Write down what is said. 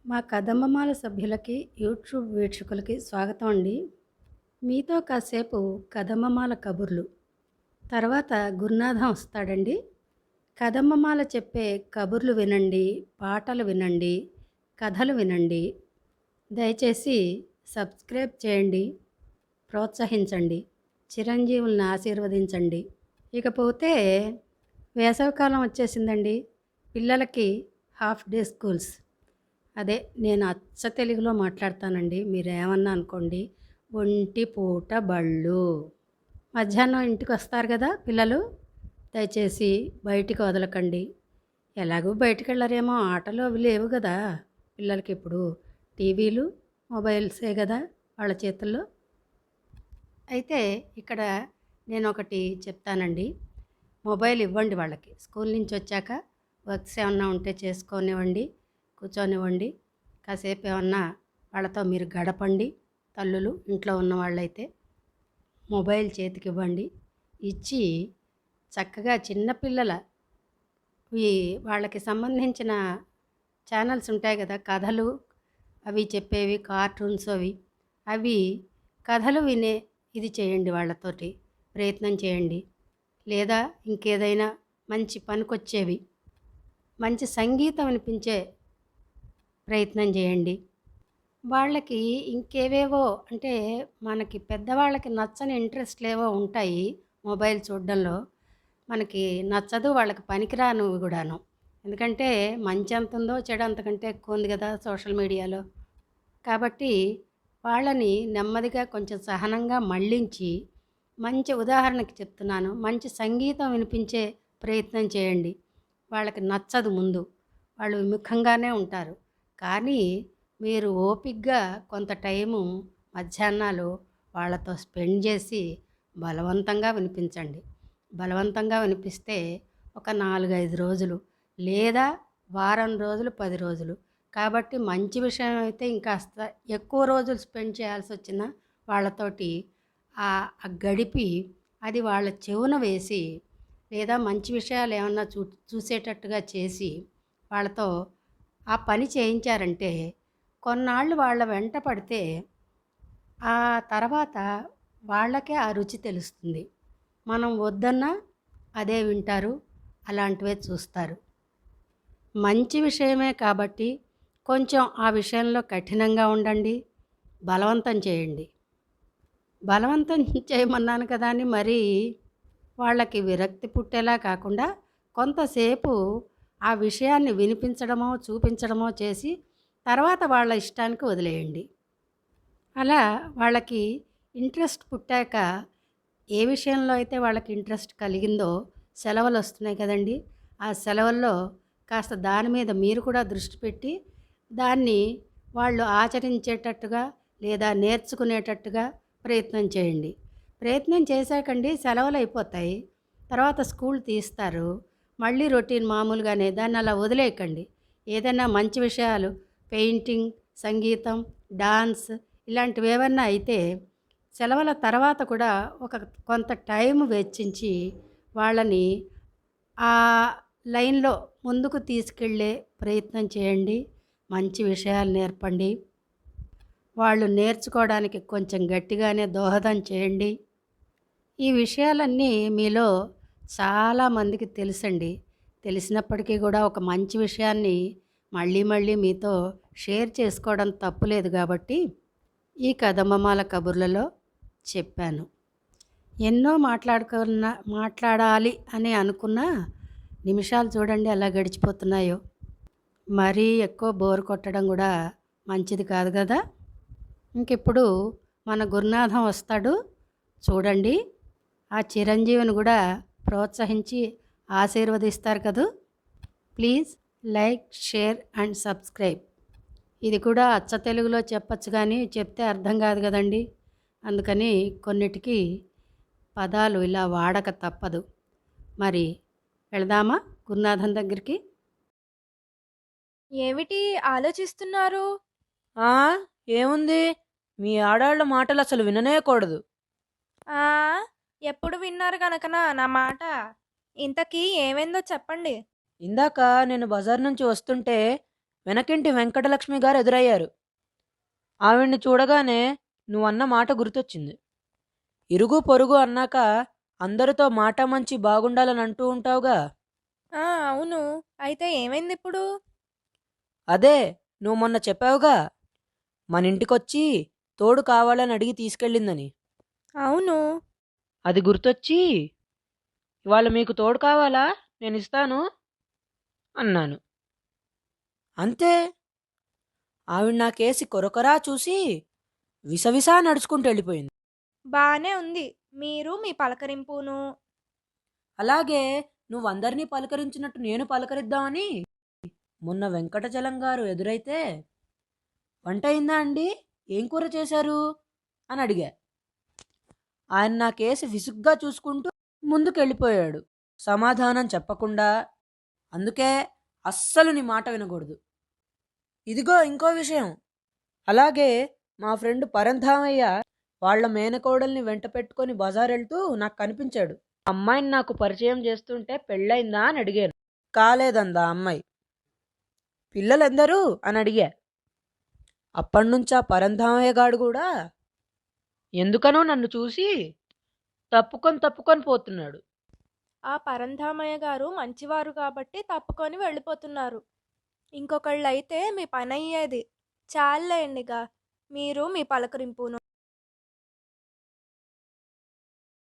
మా కదంబమాల సభ్యులకి, యూట్యూబ్ వీక్షకులకి స్వాగతం అండి. మీతో కాసేపు కదంబమాల కబుర్లు. తర్వాత గురునాథం వస్తాడండి. కదంబమాల చెప్పే కబుర్లు వినండి, పాటలు వినండి, కథలు వినండి. దయచేసి సబ్స్క్రైబ్ చేయండి, ప్రోత్సహించండి, చిరంజీవుల్ని ఆశీర్వదించండి. ఇకపోతే వేసవికాలం వచ్చేసిందండి. పిల్లలకి హాఫ్ డే స్కూల్స్. అదే నేను అచ్చ తెలుగులో మాట్లాడతానండి, మీరేమన్నా అనుకోండి. ఒంటి పూట బళ్ళు. మధ్యాహ్నం ఇంటికి వస్తారు కదా పిల్లలు, దయచేసి బయటికి వదలకండి. ఎలాగో బయటికి వెళ్ళరేమో, ఆటలు అవి లేవు కదా పిల్లలకి. ఇప్పుడు టీవీలు, మొబైల్సే కదా వాళ్ళ చేతుల్లో. అయితే ఇక్కడ నేను ఒకటి చెప్తానండి. మొబైల్ ఇవ్వండి వాళ్ళకి. స్కూల్ నుంచి వచ్చాక వర్క్స్ ఏమన్నా ఉంటే చేసుకోనివ్వండి, కూర్చొనివ్వండి. కాసేపు ఏమన్నా వాళ్ళతో మీరు గడపండి. తల్లులు ఇంట్లో ఉన్న వాళ్ళైతే మొబైల్ చేతికి ఇవ్వండి. ఇచ్చి చక్కగా చిన్నపిల్లల వాళ్ళకి సంబంధించిన ఛానల్స్ ఉంటాయి కదా, కథలు అవి చెప్పేవి, కార్టూన్స్ అవి కథలు వినే ఇది చేయండి, వాళ్ళతోటి ప్రయత్నం చేయండి. లేదా ఇంకేదైనా మంచి పనికొచ్చేవి, మంచి సంగీతం వినిపించే ప్రయత్నం చేయండి. వాళ్ళకి ఇంకేవేవో అంటే మనకి పెద్దవాళ్ళకి నచ్చని ఇంట్రెస్ట్లేవో ఉంటాయి మొబైల్ చూడడంలో. మనకి నచ్చదు, వాళ్ళకి పనికిరానివి కూడాను. ఎందుకంటే మంచి ఎంత ఉందో చెడు అంతకంటే ఎక్కువ ఉంది కదా సోషల్ మీడియాలో. కాబట్టి వాళ్ళని నెమ్మదిగా కొంచెం సహనంగా మళ్ళించి, మంచి ఉదాహరణకి చెప్తున్నాను, మంచి సంగీతం వినిపించే ప్రయత్నం చేయండి. వాళ్ళకి నచ్చదు ముందు, వాళ్ళు విముఖంగానే ఉంటారు. కానీ మీరు ఓపికగా కొంత టైము మధ్యాహ్నాలు వాళ్ళతో స్పెండ్ చేసి బలవంతంగా వినిపించండి. బలవంతంగా వినిపిస్తే ఒక 4-5 రోజులు, లేదా వారం రోజులు, 10 రోజులు. కాబట్టి మంచి విషయం అయితే ఇంకాస్త ఎక్కువ రోజులు స్పెండ్ చేయాల్సి వచ్చినా వాళ్ళతోటి ఆ గడిపి అది వాళ్ళ చెవున వేసి, లేదా మంచి విషయాలు ఏమన్నా చూసేటట్టుగా చేసి వాళ్ళతో ఆ పని చేయించారంటే కొన్నాళ్ళు వాళ్ళ వెంట పడితే ఆ తర్వాత వాళ్ళకే ఆ రుచి తెలుస్తుంది. మనం వద్దన్నా అదే వింటారు, అలాంటివే చూస్తారు. మంచి విషయమే కాబట్టి కొంచెం ఆ విషయంలో కఠినంగా ఉండండి, బలవంతం చేయండి. బలవంతం చేయమన్నాను కదా అని మరీ వాళ్ళకి విరక్తి పుట్టేలా కాకుండా కొంతసేపు ఆ విషయాన్ని వినిపించడమో చూపించడమో చేసి తర్వాత వాళ్ళ ఇష్టానికి వదిలేయండి. అలా వాళ్ళకి ఇంట్రెస్ట్ పుట్టాక, ఏ విషయంలో అయితే వాళ్ళకి ఇంట్రెస్ట్ కలిగిందో, సెలవులు వస్తున్నాయి కదండి, ఆ సెలవుల్లో కాస్త దాని మీద మీరు కూడా దృష్టి పెట్టి దాన్ని వాళ్ళు ఆచరించేటట్టుగా లేదా నేర్చుకునేటట్టుగా ప్రయత్నం చేయండి. ప్రయత్నం చేశాకండి సెలవులు అయిపోతాయి, తర్వాత స్కూల్ తీస్తారు, మళ్ళీ రొటీన్ మామూలుగానే. దాన్ని అలా వదిలేయకండి. ఏదైనా మంచి విషయాలు, పెయింటింగ్, సంగీతం, డాన్స్ ఇలాంటివి ఏమన్నా అయితే సెలవుల తర్వాత కూడా ఒక కొంత టైం వెచ్చించి వాళ్ళని ఆ లైన్లో ముందుకు తీసుకెళ్ళే ప్రయత్నం చేయండి. మంచి విషయాలు నేర్పండి. వాళ్ళు నేర్చుకోవడానికి కొంచెం గట్టిగానే దోహదం చేయండి. ఈ విషయాలన్నీ మీలో చాలామందికి తెలుసండి. తెలిసినప్పటికీ కూడా ఒక మంచి విషయాన్ని మళ్ళీ మళ్ళీ మీతో షేర్ చేసుకోవడం తప్పులేదు కాబట్టి ఈ కదంబమాల కబుర్లలో చెప్పాను. ఎన్నో మాట్లాడాలి అని అనుకున్న నిమిషాలు చూడండి ఎలా గడిచిపోతున్నాయో. మరీ ఎక్కువ బోర్ కొట్టడం కూడా మంచిది కాదు కదా. ఇంకిప్పుడు మన గురునాథం వస్తాడు చూడండి. ఆ చిరంజీవిని కూడా ప్రోత్సహించి ఆశీర్వదిస్తారు కదూ. Please like, share and subscribe. ఇది కూడా అచ్చ తెలుగులో చెప్పచ్చు కానీ చెప్తే అర్థం కాదు కదండి. అందుకని కొన్నిటికి పదాలు ఇలా వాడక తప్పదు. మరి వెళదామా గురునాథం దగ్గరికి? ఏమిటి ఆలోచిస్తున్నారు? ఆ ఏముంది, మీ ఆడాళ్ళ మాటలు అసలు విననేకూడదు. ఆ ఎప్పుడు విన్నారు గనకనా నా మాట? ఇంతకీ ఏమైందో చెప్పండి. ఇందాక నేను బజార్ నుంచి వస్తుంటే వెనకింటి వెంకటలక్ష్మి గారు ఎదురయ్యారు. ఆవిడ్ని చూడగానే నువ్వన్న మాట గుర్తొచ్చింది. ఇరుగు పొరుగు అన్నాక అందరితో మాట మంచి బాగుండాలని అంటూ ఉంటావుగా. అవును. అయితే ఏమైంది ఇప్పుడు? అదే నువ్వు మొన్న చెప్పావుగా, మన ఇంటికొచ్చి తోడు కావాలని అడిగి తీసుకెళ్ళిందని. అవును. అది గుర్తొచ్చి ఇవాళ మీకు తోడు కావాలా, నేను ఇస్తాను అన్నాను. అంతే. ఆవిడ నా కేసి కొరకొరా చూసి విసవిసా నడుచుకుంటూ వెళ్ళిపోయింది. బానే ఉంది. మీరు మీ పలకరింపును. అలాగే నువ్వందరినీ పలకరించినట్టు నేను పలకరిద్దామని మొన్న వెంకటచలం గారు ఎదురైతే, వంట అయిందా అండి, ఏం కూర చేశారు అని అడిగా. ఆయన నా కేసి విసుగ్గా చూసుకుంటూ ముందుకెళ్ళిపోయాడు, సమాధానం చెప్పకుండా. అందుకే అస్సలు నీ మాట వినకూడదు. ఇదిగో ఇంకో విషయం. అలాగే మా ఫ్రెండ్ పరంధామయ్య వాళ్ళ మేనకోడల్ని వెంట పెట్టుకొని బజార్ వెళ్తూ నాకు కనిపించాడు. అమ్మాయిని నాకు పరిచయం చేస్తుంటే పెళ్ళయిందా అని అడిగాను. కాలేదందా అమ్మాయి. పిల్లలెందరూ అని అడిగా. అప్పటినుంచా పరంధామయ్య గాడు కూడా ఎందుకనో నన్ను చూసి తప్పుకొని తప్పుకొని పోతున్నాడు. ఆ పరంధామయ్య గారు మంచివారు కాబట్టి తప్పుకొని వెళ్ళిపోతున్నారు. ఇంకొకళ్ళైతే మీ పనయ్యేది. చాలేండిగా మీరు మీ పలకరింపును.